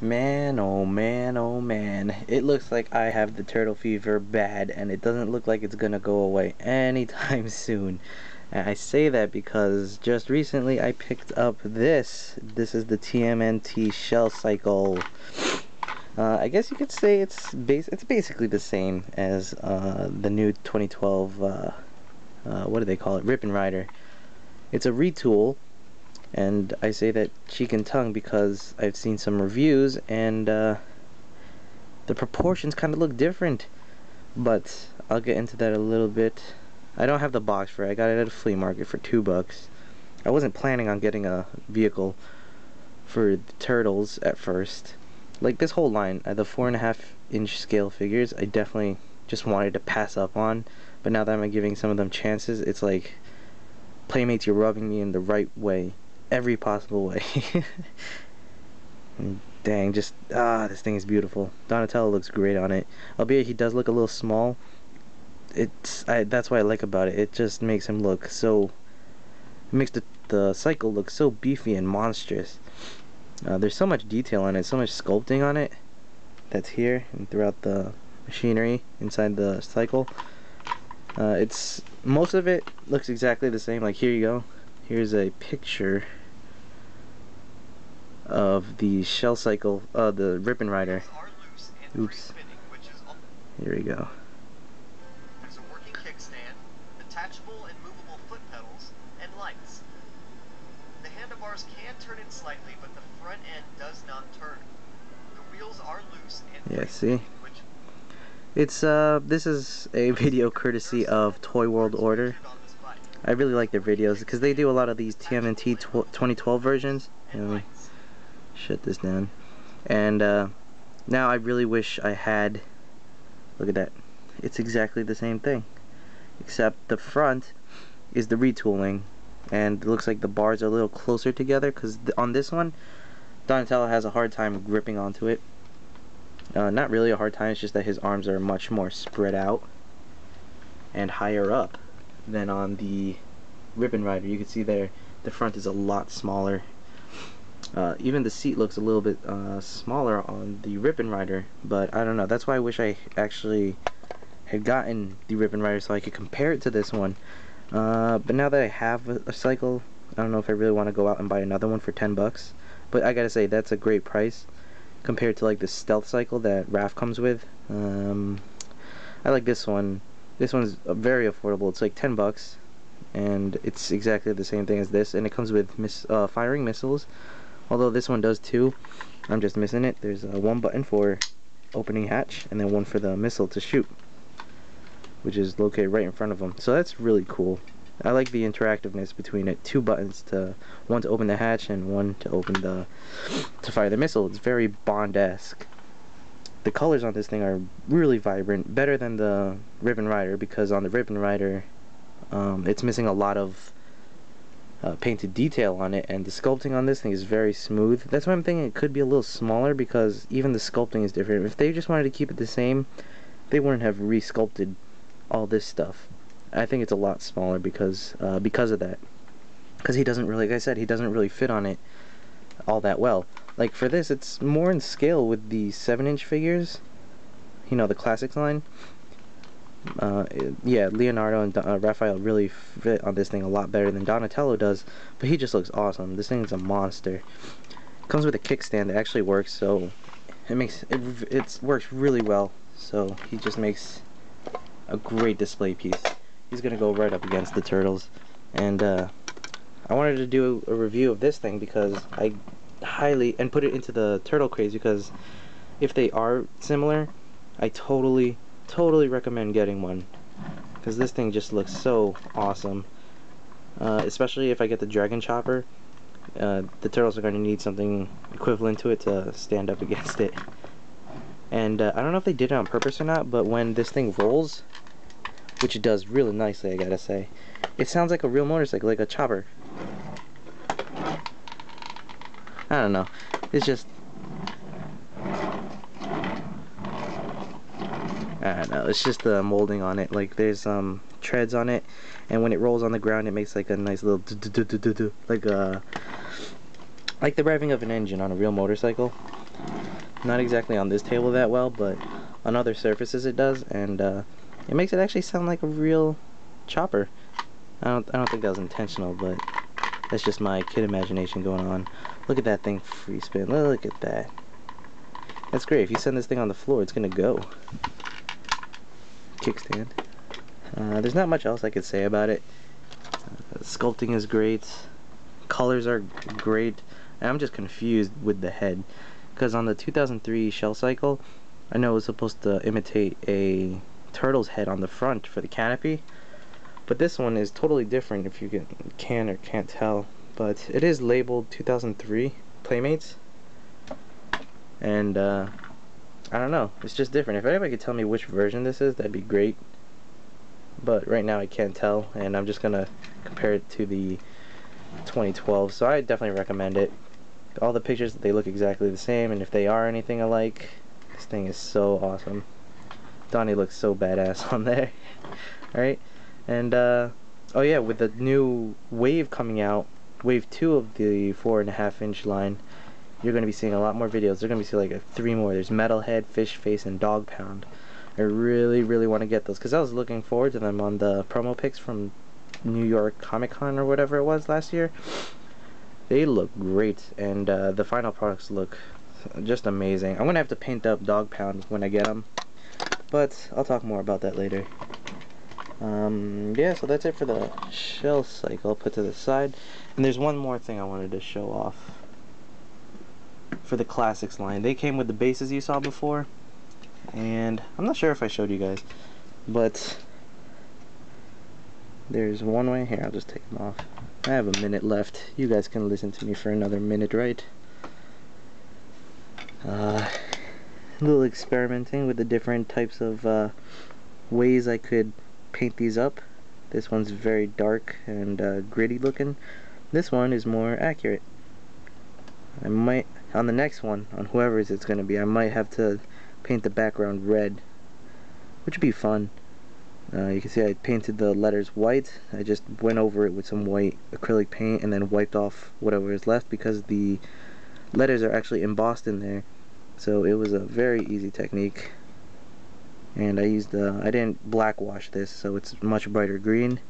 Man, oh man, oh man. It looks like I have the turtle fever bad, and it doesn't look like it's gonna go away anytime soon. And I say that because just recently I picked up this. This is the TMNT shell cycle. I guess you could say it's basically the same as the new 2012, what do they call it? Rippin Rider. It's a retool. And I say that cheek and tongue because I've seen some reviews and the proportions kind of look different, but I'll get into that a little bit. I don't have the box for it. I got it at a flea market for $2. I wasn't planning on getting a vehicle for the turtles at first. Like this whole line, the 4.5-inch scale figures, I definitely just wanted to pass up on, but now that I'm giving some of them chances, it's like, Playmates, you're rubbing me in the right way. Every possible way. Dang, just this thing is beautiful. Donatello looks great on it, albeit he does look a little small. That's what I like about it. It just makes him look so, it makes the cycle look so beefy and monstrous. There's so much detail on it, so much sculpting on it that's here and throughout the machinery inside the cycle. It's most of it looks exactly the same. Like here you go. Here's a picture of the shell cycle, the Rippin Rider. Oops. Here we go. There's a working kickstand, detachable and movable foot pedals, and lights. The handlebars can turn in slightly, but the front end does not turn. The wheels are loose and yeah, see? It's this is a video courtesy of Toy World Order. I really like their videos because they do a lot of these TMNT 2012 versions. Let me shut this down. And now I really wish I had, look at that, it's exactly the same thing, except the front is the retooling, and it looks like the bars are a little closer together, because on this one Donatello has a hard time gripping onto it. Not really a hard time, it's just that his arms are much more spread out and higher up than on the Rippin Rider. You can see there the front is a lot smaller. Even the seat looks a little bit smaller on the Rippin Rider, but I don't know, that's why I wish I actually had gotten the Rippin Rider so I could compare it to this one. But now that I have a cycle, I don't know if I really want to go out and buy another one for $10, but I gotta say that's a great price compared to like the stealth cycle that Raph comes with. I like this one. This one's very affordable. It's like $10, and it's exactly the same thing as this, and it comes with firing missiles, although this one does too. I'm just missing it. There's one button for opening hatch and then one for the missile to shoot, which is located right in front of them. So that's really cool. I like the interactiveness between it. Two buttons, one to open the hatch and one to fire the missile. It's very Bond-esque. The colors on this thing are really vibrant, better than the Rippin Rider, because on the Rippin Rider it's missing a lot of painted detail on it, and the sculpting on this thing is very smooth. That's why I'm thinking it could be a little smaller, because even the sculpting is different. If they just wanted to keep it the same, they wouldn't have re-sculpted all this stuff. I think it's a lot smaller because of that. Because he doesn't really, like I said, he doesn't really fit on it all that well. Like for this, it's more in scale with the 7-inch figures. You know, the classics line. Yeah, Leonardo and Raphael really fit on this thing a lot better than Donatello does, but he just looks awesome. This thing's a monster. Comes with a kickstand that actually works, so it works really well. So he just makes a great display piece. He's gonna go right up against the turtles, and I wanted to do a review of this thing because I and put it into the turtle craze, because if they are similar, I totally recommend getting one, because this thing just looks so awesome. Especially if I get the Dragon Chopper, the turtles are going to need something equivalent to it to stand up against it. And I don't know if they did it on purpose or not, but when this thing rolls, which it does really nicely, I gotta say, it sounds like a real motorcycle, like a chopper. I don't know, it's just, I don't know, it's just the molding on it. Like there's treads on it, and when it rolls on the ground it makes like a nice little like the revving of an engine on a real motorcycle. Not exactly on this table that well, but on other surfaces it does, and it makes it actually sound like a real chopper. I don't think that was intentional, but that's just my kid imagination going on. Look at that thing free spin. Look at that. That's great. If you send this thing on the floor, it's gonna go. Kickstand. There's not much else I could say about it. Sculpting is great. Colors are great. And I'm just confused with the head, because on the 2003 shell cycle, I know it was supposed to imitate a turtle's head on the front for the canopy, but this one is totally different if you can or can't tell. But it is labeled 2003 Playmates, and I don't know, it's just different. If anybody could tell me which version this is, that'd be great, but right now I can't tell, and I'm just gonna compare it to the 2012, so I definitely recommend it. All the pictures, they look exactly the same, and if they are anything alike, this thing is so awesome. Donnie looks so badass on there. Alright, and oh yeah, with the new wave coming out, wave 2 of the 4.5-inch line, you're going to be seeing a lot more videos. They're going to be seeing like 3 more. There's Metalhead, Fish Face, and Dog Pound. I really want to get those, because I was looking forward to them on the promo pics from New York Comic Con or whatever it was last year. They look great, and the final products look just amazing. I'm going to have to paint up Dog Pound when I get them, but I'll talk more about that later. Yeah, so that's it for the shell cycle. I'll put to the side. And there's one more thing I wanted to show off for the classics line. They came with the bases you saw before, and I'm not sure if I showed you guys, but there's one way here. I'll just take them off. I have a minute left. You guys can listen to me for another minute, right? A little experimenting with the different types of ways I could paint these up. This one's very dark and gritty looking. This one is more accurate. I might, on the next one, on whoever's it's gonna be, I might have to paint the background red, which would be fun. You can see I painted the letters white. I just went over it with some white acrylic paint and then wiped off whatever is left, because the letters are actually embossed in there. So it was a very easy technique. And I used I didn't black wash this, so it's much brighter green.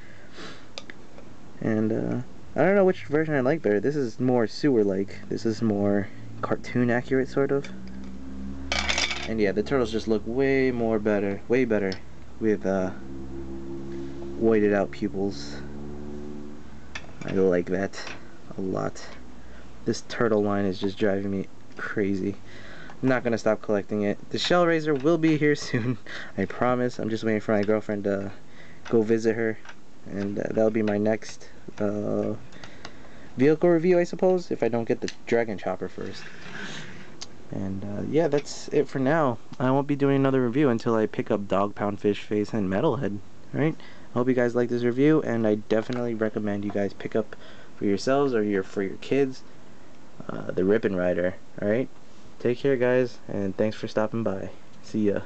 And I don't know which version I like better. This is more sewer-like. This is more cartoon accurate, sort of. And yeah, the turtles just look way better with whited out pupils. I like that a lot. This turtle line is just driving me crazy. I'm not gonna stop collecting it. The shell raiser will be here soon, I promise. I'm just waiting for my girlfriend to go visit her, and that'll be my next vehicle review, I suppose, if I don't get the dragon chopper first. And yeah, that's it for now. I won't be doing another review until I pick up Dog Pound, Fish Face, and Metalhead. Alright? I hope you guys like this review, and I definitely recommend you guys pick up for yourselves or for your kids the Rippin Rider. Alright? Take care, guys, and thanks for stopping by. See ya.